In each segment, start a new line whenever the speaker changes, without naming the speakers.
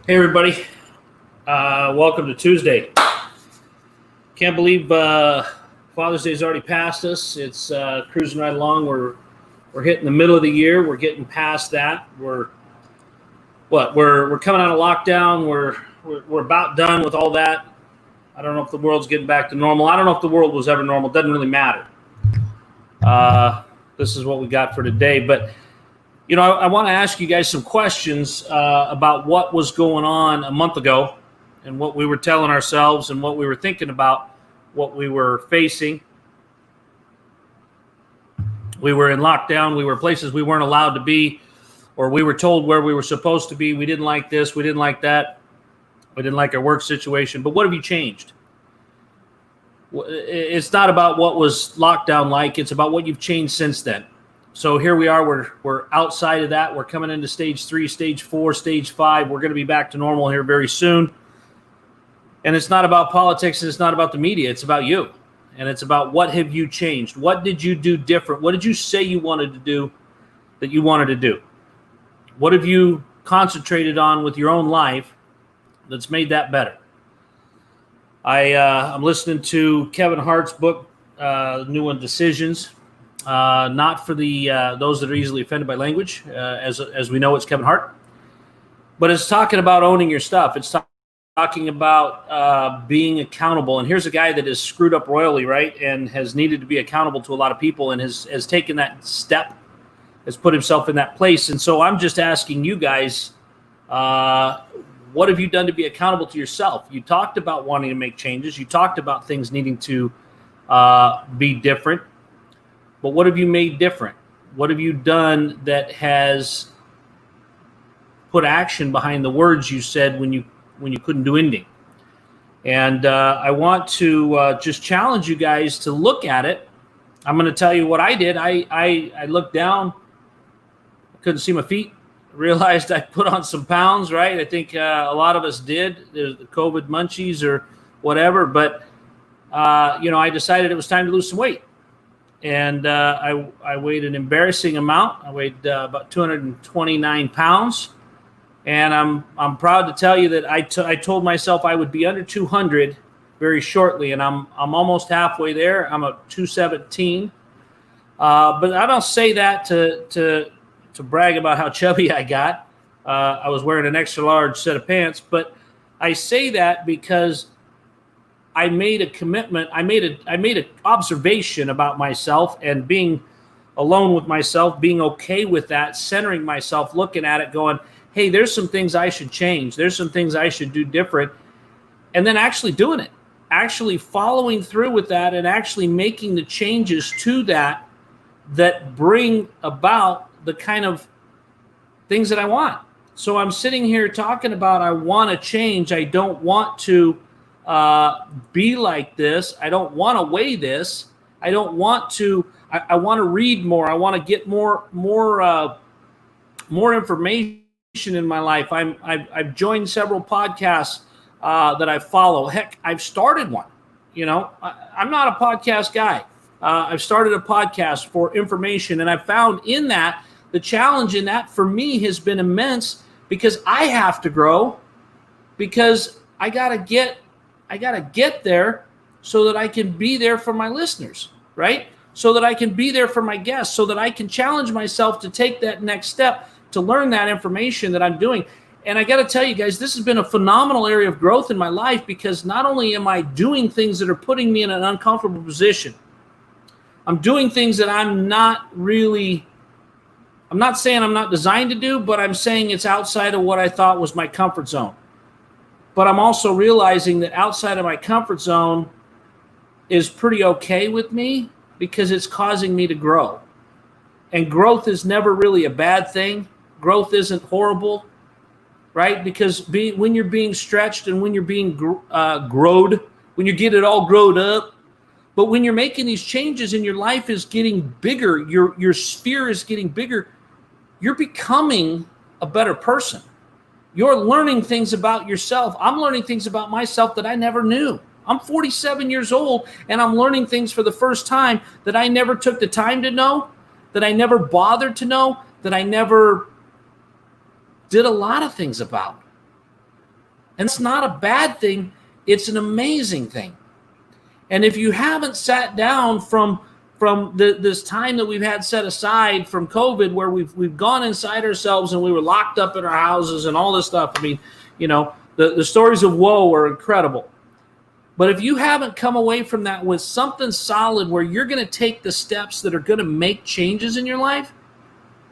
Hey everybody, welcome to Tuesday. Can't believe Father's Day is already past us. It's cruising right along. We're hitting the middle of the year. We're getting past that. We're coming out of lockdown. We're about done with all that. I don't know if the world's getting back to normal. I don't know if the world was ever normal. It doesn't really matter. This is what we got for today, but. You know, I want to ask you guys some questions about what was going on a month ago and what we were telling ourselves and what we were thinking about what we were facing. We were in lockdown. We were places we weren't allowed to be, or we were told where we were supposed to be. We didn't like this. We didn't like that. We didn't like our work situation. But what have you changed? It's not about what was lockdown like. It's about what you've changed since then. So here we are. We're outside of that. We're coming into stage 3, stage 4, stage 5. We're going to be back to normal here very soon. And it's not about politics, and it's not about the media. It's about you. And it's about what have you changed? What did you do different? What did you say you wanted to do that you wanted to do? What have you concentrated on with your own life that's made that better? I'm listening to Kevin Hart's book, the new one, Decisions. Not for the those that are easily offended by language, as we know, it's Kevin Hart. But it's talking about owning your stuff. It's talking about being accountable. And here's a guy that has screwed up royally, right, and has needed to be accountable to a lot of people, and has taken that step, has put himself in that place. And so I'm just asking you guys, what have you done to be accountable to yourself? You talked about wanting to make changes. You talked about things needing to be different. But what have you made different? What have you done that has put action behind the words you said when you couldn't do anything? And I want to just challenge you guys to look at it. I'm going to tell you what I did. I looked down, couldn't see my feet, realized I put on some pounds, right? I think a lot of us did. There's the COVID munchies or whatever. But, I decided it was time to lose some weight. And I weighed an embarrassing amount. I weighed about 229 pounds, and I'm proud to tell you that I told myself I would be under 200 very shortly, and I'm almost halfway there. I'm at 217, but I don't say that to brag about how chubby I got. I was wearing an extra large set of pants, but I say that because I made a commitment. I made an observation about myself and being alone with myself, being okay with that, centering myself, looking at it, going, hey, there's some things I should change. There's some things I should do different. And then actually doing it, actually following through with that, and actually making the changes to that bring about the kind of things that I want. So I'm sitting here talking about I want to change. I don't want to be like this. I don't want to weigh this. I don't want to. I want to read more. I want to get more information in my life. I've joined several podcasts that I follow. Heck, I've started one. I'm not a podcast guy. I've started a podcast for information, and I found in that the challenge in that for me has been immense because I have to grow, because I gotta get there so that I can be there for my listeners, right? So that I can be there for my guests, so that I can challenge myself to take that next step, to learn that information that I'm doing. And I got to tell you guys, this has been a phenomenal area of growth in my life, because not only am I doing things that are putting me in an uncomfortable position, I'm doing things that I'm not saying I'm not designed to do, but I'm saying it's outside of what I thought was my comfort zone. But I'm also realizing that outside of my comfort zone is pretty okay with me, because it's causing me to grow. And growth is never really a bad thing. Growth isn't horrible, right? Because when you're being stretched and when you're being growed, when you get it all growed up, but when you're making these changes and your life is getting bigger, your sphere is getting bigger, you're becoming a better person. You're learning things about yourself. I'm learning things about myself that I never knew. I'm 47 years old, and I'm learning things for the first time that I never took the time to know, that I never bothered to know, that I never did a lot of things about. And it's not a bad thing. It's an amazing thing. And if you haven't sat down from this time that we've had set aside from COVID, where we've gone inside ourselves and we were locked up in our houses and all this stuff. I mean, the stories of woe are incredible. But if you haven't come away from that with something solid where you're going to take the steps that are going to make changes in your life,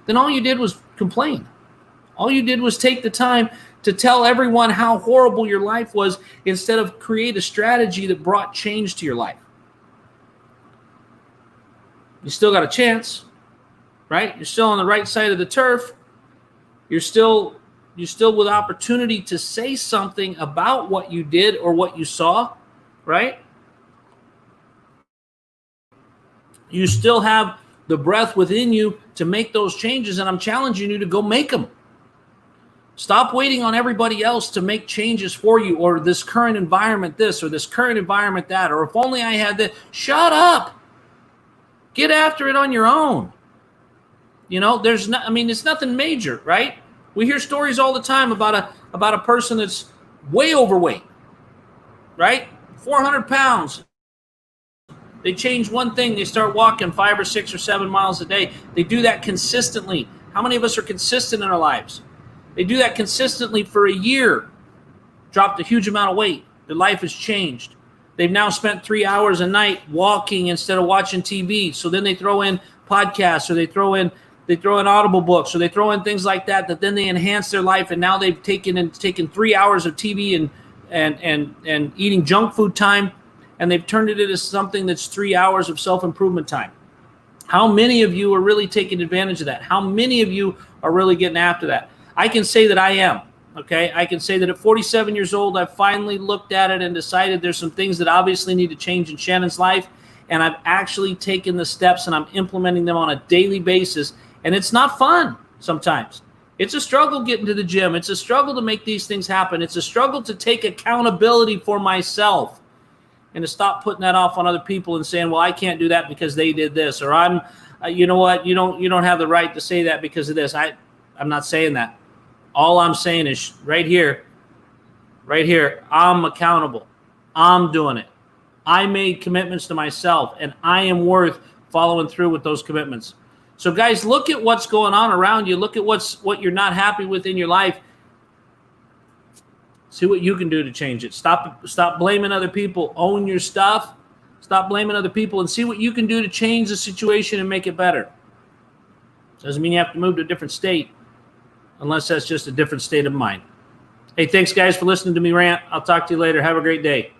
then all you did was complain. All you did was take the time to tell everyone how horrible your life was instead of create a strategy that brought change to your life. You still got a chance, right? You're still on the right side of the turf. You're still with opportunity to say something about what you did or what you saw, right? You still have the breath within you to make those changes, and I'm challenging you to go make them. Stop waiting on everybody else to make changes for you, or this current environment this, or this current environment that, or if only I had that. Shut up. Get after it on your own. It's nothing major, right? We hear stories all the time about a person that's way overweight, right? 400 pounds. They change one thing. They start walking 5 or 6 or 7 miles a day. They do that consistently. How many of us are consistent in our lives? They do that consistently for a year. Dropped a huge amount of weight. Their life has changed. They've now spent 3 hours a night walking instead of watching TV. So then they throw in podcasts, or they throw in Audible books, or they throw in things like that then they enhance their life. And now they've taken 3 hours of TV and eating junk food time, and they've turned it into something that's 3 hours of self-improvement time. How many of you are really taking advantage of that? How many of you are really getting after that? I can say that I am. Okay, I can say that at 47 years old, I've finally looked at it and decided there's some things that obviously need to change in Shannon's life, and I've actually taken the steps and I'm implementing them on a daily basis, and it's not fun sometimes. It's a struggle getting to the gym. It's a struggle to make these things happen. It's a struggle to take accountability for myself and to stop putting that off on other people and saying, well, I can't do that because they did this, or I'm, you know what, you don't have the right to say that because of this. I'm not saying that. All I'm saying is right here, I'm accountable. I'm doing it. I made commitments to myself, and I am worth following through with those commitments. So guys, look at what's going on around you. Look at what you're not happy with in your life. See what you can do to change it. Stop blaming other people. Own your stuff. Stop blaming other people and see what you can do to change the situation and make it better. Doesn't mean you have to move to a different state, unless that's just a different state of mind. Hey, thanks, guys, for listening to me rant. I'll talk to you later. Have a great day.